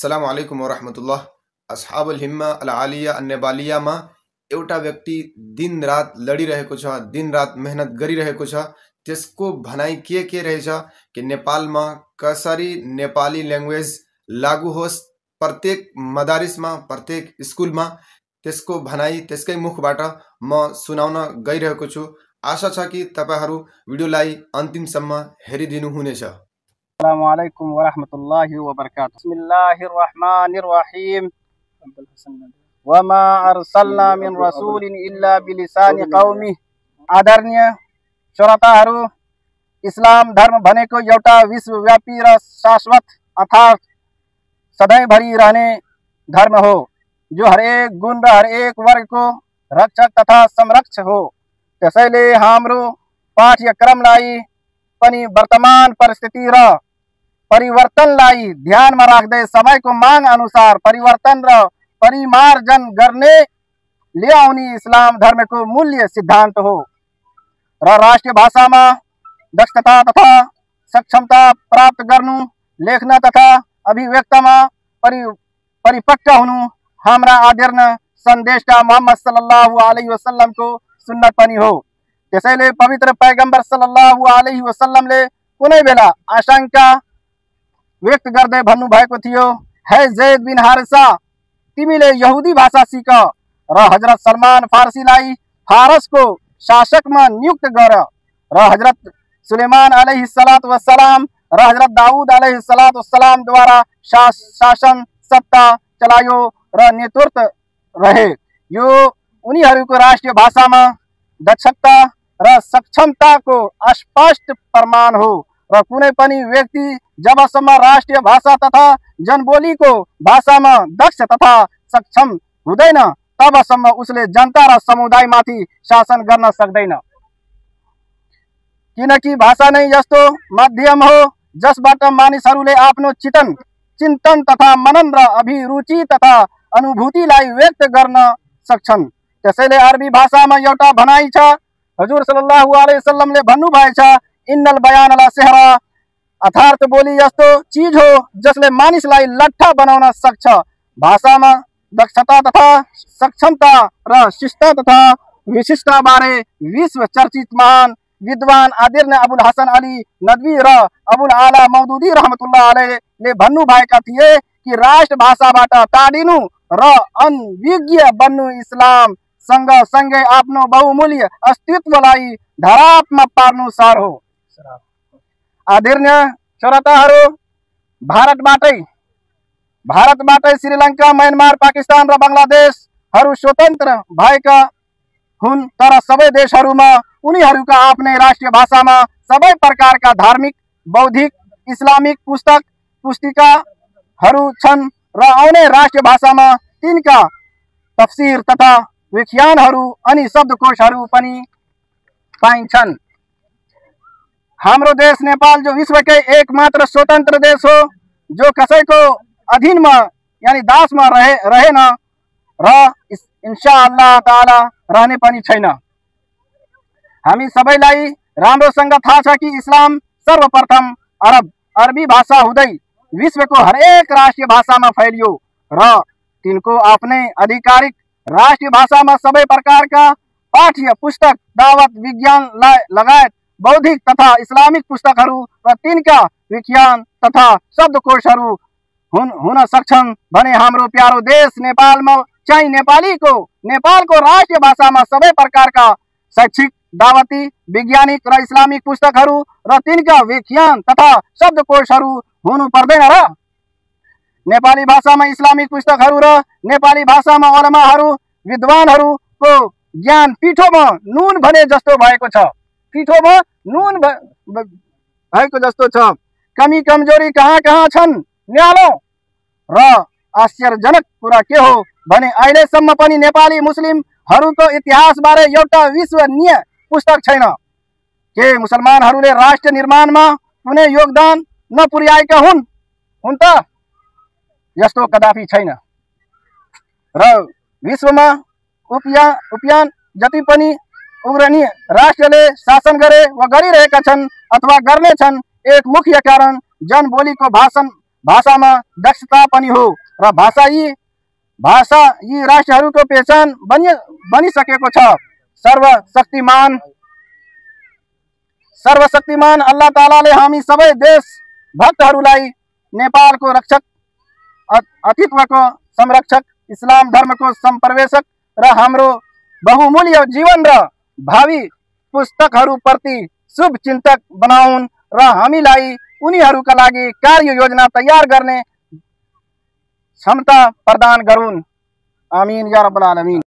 अस्सलाम वालेकुम वरहमतुल्लाह। अस्हाबुल हिम्मा अल आलिया अन्नेबालियामा एउटा व्यक्ति दिन रात लडिरहेको छ, दिन रात मेहनत गरिरहेको छ। त्यसको भनाइ के रहेछ कि नेपालमा कसरी नेपाली ल्याङ्ग्वेज लागू होस्, प्रत्येक मदारिसमा, प्रत्येक स्कुलमा। त्यसको भनाइ त्यसकै मुखबाट म सुनाउन गइरहेको छु। आशा छ कि तपाईहरु भिडियोलाई अन्तिमसम्म हेरिदिनु हुनेछ। अस्सलामुअलैकुम वरहमतुल्लाहि वबरकातुहू। बिस्मिल्लाहिर्रहमानिर्रहीम। वमा अर्सलना मिन रसूलिन इल्ला बिलिसानि कौमी। आदरणीय श्रोताहरू, इस्लाम धर्म भनेको एउटा विश्वव्यापी र शाश्वत अर्थात् सधैँभरि रहने धर्म हो, जो हरेक गुण र हरेक वर्गको रक्षक तथा संरक्षक हो। त्यसैले हाम्रो पाठ्यक्रमलाई पनि वर्तमान परिस्थिति र परिवर्तनलाई ध्यानमा राख्दै समयको माग अनुसार परिवर्तन र परिमार्जन गर्ने ल्याउने इस्लाम धर्मको मूल्य सिद्धान्त हो र राष्ट्रिय भाषामा दक्षता तथा सक्षमता प्राप्त गर्नु, लेख्न तथा अभिव्यक्तमा परिपक्व हुनु हाम्रा आदरणीय सन्देशा मोहम्मद सल्लल्लाहु अलैहि वसल्लमको सुन्नत पनि हो। त्यसैले पवित्र पैगम्बर सल्लल्लाहु अलैहि वसल्लमले कुनै बेला आशंका व्यक्त गर्दै भन्नुभएको थियो, हे जैद बिन हारिसा, तिमीले यहुदी भाषा सिक र हजरत सलमान फारसीलाई फारसको शासकमा नियुक्त गर र हजरत सुलेमान अलैहिस्सलातु वस्सलाम र हजरत दाऊद अलैहिस्सलातु वस्सलाम द्वारा शासन सत्ता चलायो र नेतृत्व रहे। यो उनीहरूको राष्ट्रिय भाषामा दक्षता र सक्षमताको स्पष्ट प्रमाण हो र कुनै पनि व्यक्ति जबसम्म राष्ट्रिय भाषा तथा जनबोलीको भाषामा दक्ष तथा सक्षम हुँदैन तबसम्म उसले जनता र समुदायमाथि शासन गर्न सक्दैन। किनकि भाषा नै यस्तो माध्यम हो जसबाट मानिसहरूले आफ्नो चिन्तन तथा मनन र अभिरुचि तथा अनुभूतिलाई व्यक्त गर्न सक्छन्। त्यसैले अरबी भाषामा एउटा भनाइ छ, हुजूर सल्लल्लाहु अलैहि वसल्लमले भन्नुभएछ, इन्नल बयान ला सेहरा, अर्थात् बोली यस्तो चीज हो जसले मानिसलाई लट्ठा बनाउन सक्छ। भाषामा दक्षता तथा सक्षमता र शिष्टता तथा विशिष्टता बारे विश्व चर्चित महान विद्वान आदरणीय अबुल हसन अली नदवी र अबुल आला मौदूदी रहमतुल्लाह अलैहले भन्नुभएका थिए कि राष्ट्र भाषाबाट टाढिनु र अनविज्ञ बन्नु इस्लाम सँगसँगै आफ्नो बहुमूल्य अस्तित्वलाई धरापमा पार्नु सर हो। आदरणीय श्रोताहरू, भारतबाटै श्रीलङ्का, म्यानमार, पाकिस्तान र बङ्गलादेशहरू स्वतन्त्र भएका हुन्, तर सबै देशहरूमा उनीहरूका आफ्नै राष्ट्रिय भाषामा सबै प्रकारका धार्मिक, बौद्धिक, इस्लामिक पुस्तिकाहरू छन् र आउने राष्ट्रिय भाषामा तिनका तफसिर तथा व्याख्यानहरू अनि शब्दकोशहरू पनि पाइन्छन्। हाम्रो देश नेपाल जो विश्वकै एकमात्र स्वतन्त्र देश हो, जो कसैको अधीनमा यानी दासमा रहेन र इन्शाअल्लाह ताला रहने पनि छैन। हामी सबैलाई राम्रोसँग थाहा छ कि इस्लाम सर्वप्रथम अरबी भाषा हुँदै विश्वको हरेक राष्ट्रिय भाषामा फैलियो र तिनको आफ्नै आधिकारिक राष्ट्रिय भाषामा सबै प्रकारका पाठ्य पुस्तक, दावत, विज्ञान लगायत बौद्धिक तथा इस्लामिक पुस्तकहरू र तिनका व्याख्यान तथा शब्दकोशहरू हुन सक्छन् भने हाम्रो प्यारो देश नेपालमा चाहिँ नेपालको राष्ट्रिय भाषामा सबै प्रकारका शैक्षिक, दावती, वैज्ञानिक र इस्लामिक पुस्तकहरू र तिनका व्याख्यान तथा शब्दकोशहरू हुनु पर्दैन र? नेपाली भाषामा इस्लामिक पुस्तकहरू र नेपाली भाषामा उलमाहरू, विद्वानहरूको ज्ञान पिठोमा नुन भने जस्तो भएको छ, पिठोमा नुन भएको जस्तो छ। कमी कमजोरी कहाँ छन् न्यालो र आश्चर्यजनक कुरा के हो भने अहिलेसम्म पनि नेपाली मुस्लिमहरूको इतिहासबारे एउटा विश्वसनीय पुस्तक छैन। के मुसलमानहरूले राष्ट्र निर्माणमा कुनै योगदान नपुर्याएका हुन् त? यस्तो कदापि छैन र विश्वमा उपियान जति पनि उग्रणी राष्ट्रले शासन गरे वा गरिरहेका छन् अथवा गर्नेछन्, एक मुख्य कारण जनबोलीको भाषामा दक्षता पनि हो र भाषा यी राष्ट्रहरूको पहिचान बनिसकेको छ। सर्वशक्तिमान अल्लाह तालाले हामी सबै देश भक्तहरूलाई नेपालको रक्षक, अस्तित्वको संरक्षक, इस्लाम धर्मको सम्प्रवेशक र हाम्रो बहुमूल्य जीवन र भावी पुस्तकहरूप्रति शुभ चिन्तक बनाउन् र हामीलाई उनीहरूका लागि कार्य योजना तयार गर्ने क्षमता प्रदान गरून्। आमीन या रब्बल आलमीन।